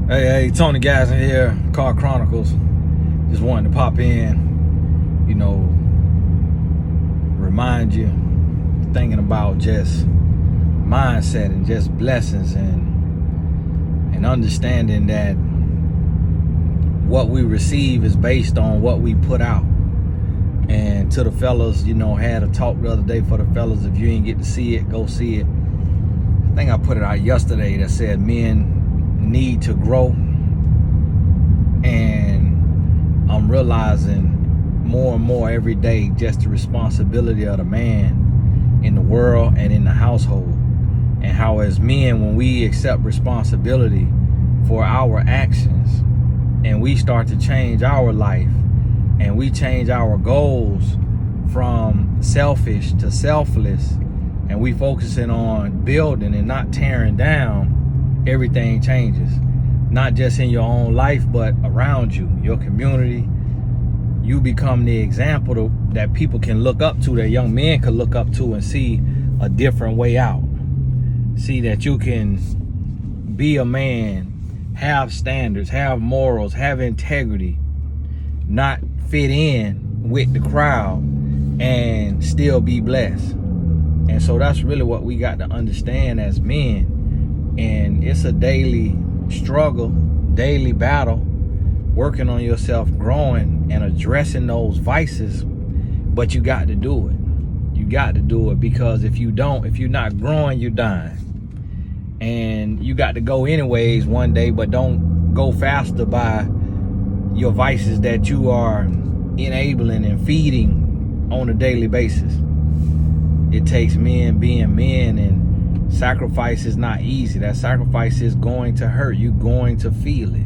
Hey, Tony Gadsden here, Car Chronicles. Just wanted to pop in, remind you, thinking about just mindset and just blessings and understanding that what we receive is based on what we put out. And to the fellas, had a talk the other day for the fellas. If you ain't get to see it, go see it. I think I put it out yesterday that said men need to grow, and I'm realizing more and more every day just the responsibility of the man in the world and in the household, and how as men, when we accept responsibility for our actions and we start to change our life and we change our goals from selfish to selfless, and we focusing on building and not tearing down, everything changes. Not just in your own life, but around you, your community. You become the example that people can look up to, that young men can look up to and see a different way out. See that you can be a man, have standards, have morals, have integrity, not fit in with the crowd and still be blessed. And so that's really what we got to understand as men. And it's a daily struggle, daily battle, working on yourself, growing and addressing those vices. But you got to do it. You got to do it, because if you're not growing, you're dying. And you got to go anyways one day, but don't go faster by your vices that you are enabling and feeding on a daily basis. It takes men being men, and sacrifice is not easy. That sacrifice is going to hurt. You're going to feel it.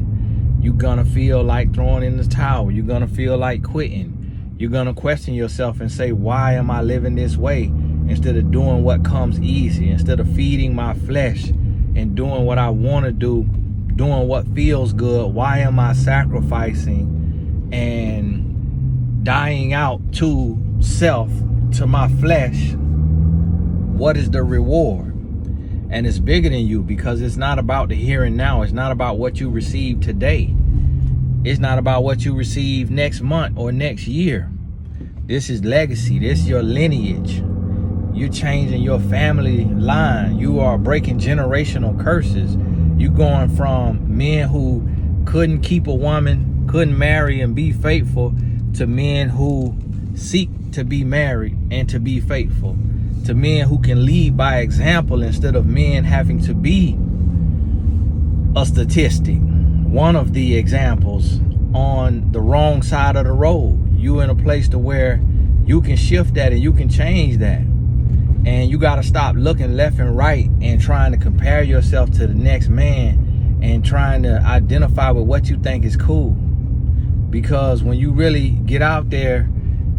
You're gonna feel like throwing in the towel. You're gonna feel like quitting. You're gonna question yourself and say, why am I living this way? Instead of doing what comes easy, instead of feeding my flesh and doing what I want to do, doing what feels good, why am I sacrificing and dying out to self, to my flesh? What is the reward? And it's bigger than you, because it's not about the here and now. It's not about what you receive today. It's not about what you receive next month or next year. This is legacy. This is your lineage. You're changing your family line. You are breaking generational curses. You're going from men who couldn't keep a woman, couldn't marry and be faithful, to men who seek to be married and to be faithful, to men who can lead by example instead of men having to be a statistic, one of the examples on the wrong side of the road. You in a place to where you can shift that and you can change that. And you got to stop looking left and right and trying to compare yourself to the next man and trying to identify with what you think is cool. Because when you really get out there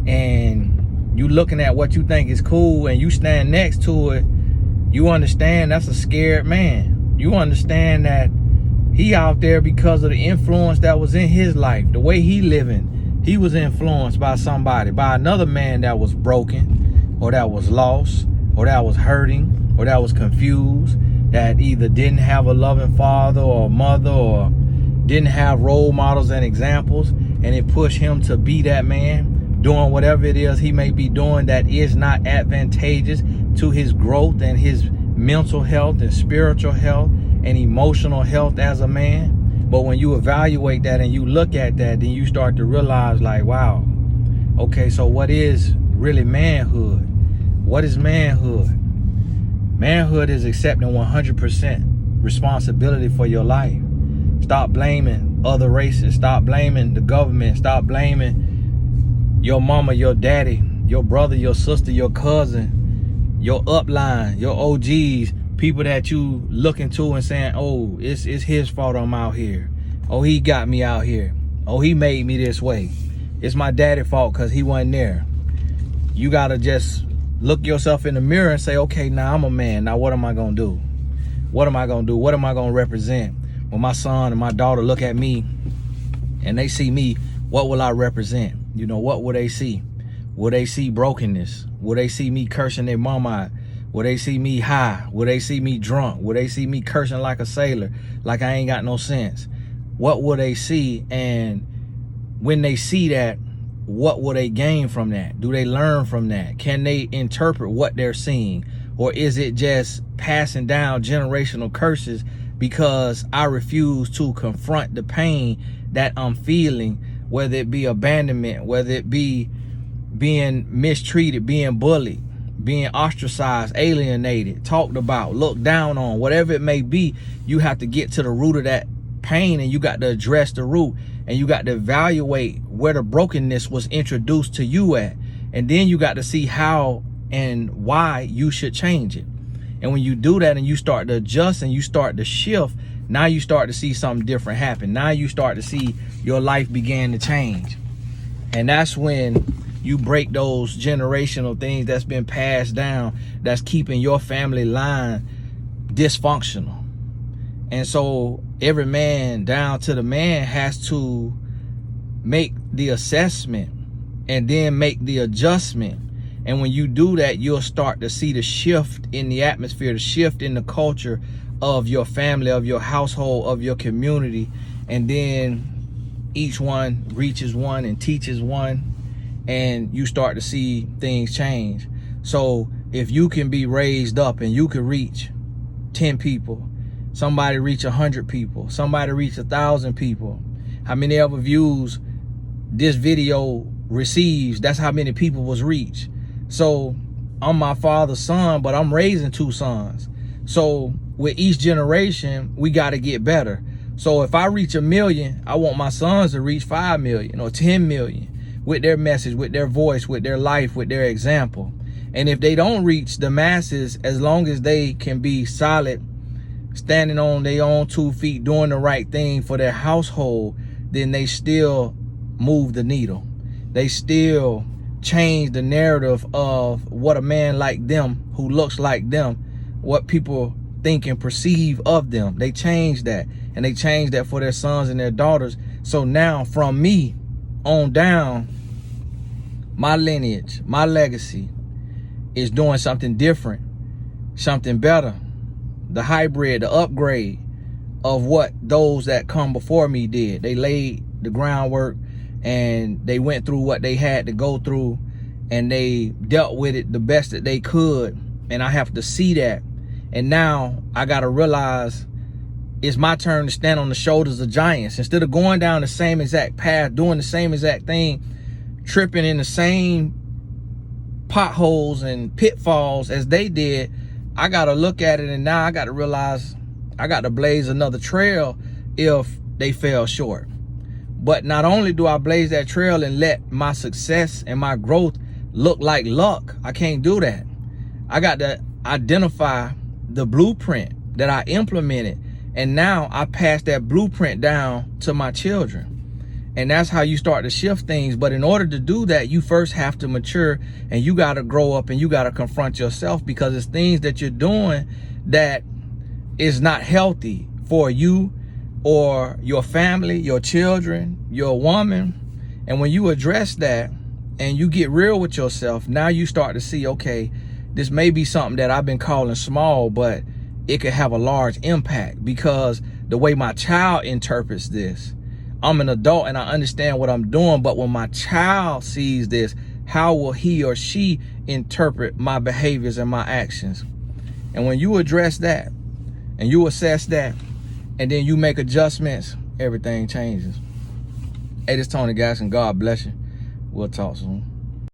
and you looking at what you think is cool and you stand next to it, you understand that's a scared man. You understand that he out there because of the influence that was in his life, the way he living. He was influenced by somebody, by another man that was broken, or that was lost, or that was hurting, or that was confused, that either didn't have a loving father or mother, or didn't have role models and examples, and it pushed him to be that man, doing whatever it is he may be doing that is not advantageous to his growth and his mental health and spiritual health and emotional health as a man. But when you evaluate that and you look at that, then you start to realize, like, wow, okay, so what is really manhood? What is manhood? Manhood is accepting 100% responsibility for your life. Stop blaming other races. Stop blaming the government. Stop blaming your mama, your daddy, your brother, your sister, your cousin, your upline, your OGs, people that you looking to and saying, oh, it's his fault I'm out here. Oh, he got me out here. Oh, he made me this way. It's my daddy's fault because he wasn't there. You got to just look yourself in the mirror and say, okay, now I'm a man. Now what am I going to do? What am I going to do? What am I going to represent? When my son and my daughter look at me and they see me, what will I represent? What will they see? Will they see brokenness? Will they see me cursing their mama out? Will they see me high? Will they see me drunk? Will they see me cursing like a sailor, like I ain't got no sense? What will they see? And when they see that, what will they gain from that? Do they learn from that? Can they interpret what they're seeing? Or is it just passing down generational curses because I refuse to confront the pain that I'm feeling, whether it be abandonment, whether it be being mistreated, being bullied, being ostracized, alienated, talked about, looked down on, whatever it may be. You have to get to the root of that pain, and you got to address the root, and you got to evaluate where the brokenness was introduced to you at, and then you got to see how and why you should change it. And when you do that and you start to adjust and you start to shift, now you start to see something different happen. Now you start to see your life begin to change. And that's when you break those generational things that's been passed down, that's keeping your family line dysfunctional. And so every man down to the man has to make the assessment and then make the adjustment. And when you do that, you'll start to see the shift in the atmosphere, the shift in the culture of your family, of your household, of your community. And then each one reaches one and teaches one, and you start to see things change. So if you can be raised up and you can reach 10 people, somebody reach 100 people, somebody reach 1,000 people, how many ever views this video receives, that's how many people was reached. So I'm my father's son, but I'm raising 2 sons. So with each generation, we got to get better. So if I reach 1 million, I want my sons to reach 5 million or 10 million with their message, with their voice, with their life, with their example. And if they don't reach the masses, as long as they can be solid, standing on their own 2 feet, doing the right thing for their household, then they still move the needle. They still change the narrative of what a man like them, who looks like them, what people think and perceive of them. They change that, and they change that for their sons and their daughters. So now from me on down, my lineage, my legacy is doing something different, something better, the hybrid, the upgrade of what those that come before me did. They laid the groundwork, and they went through what they had to go through, and they dealt with it the best that they could. And I have to see that. And now I got to realize it's my turn to stand on the shoulders of giants. Instead of going down the same exact path, doing the same exact thing, tripping in the same potholes and pitfalls as they did, I got to look at it, and now I got to realize I got to blaze another trail if they fell short. But not only do I blaze that trail and let my success and my growth look like luck, I can't do that. I got to identify the blueprint that I implemented, and now I pass that blueprint down to my children. And that's how you start to shift things. But in order to do that, you first have to mature, and you got to grow up, and you got to confront yourself, because it's things that you're doing that is not healthy for you or your family, your children, your woman. And when you address that and you get real with yourself, now you start to see, okay, this may be something that I've been calling small, but it could have a large impact, because the way my child interprets this, I'm an adult and I understand what I'm doing, but when my child sees this, how will he or she interpret my behaviors and my actions? And when you address that and you assess that, and then you make adjustments, everything changes. Hey, this is Tony Gaskin. God bless you. We'll talk soon.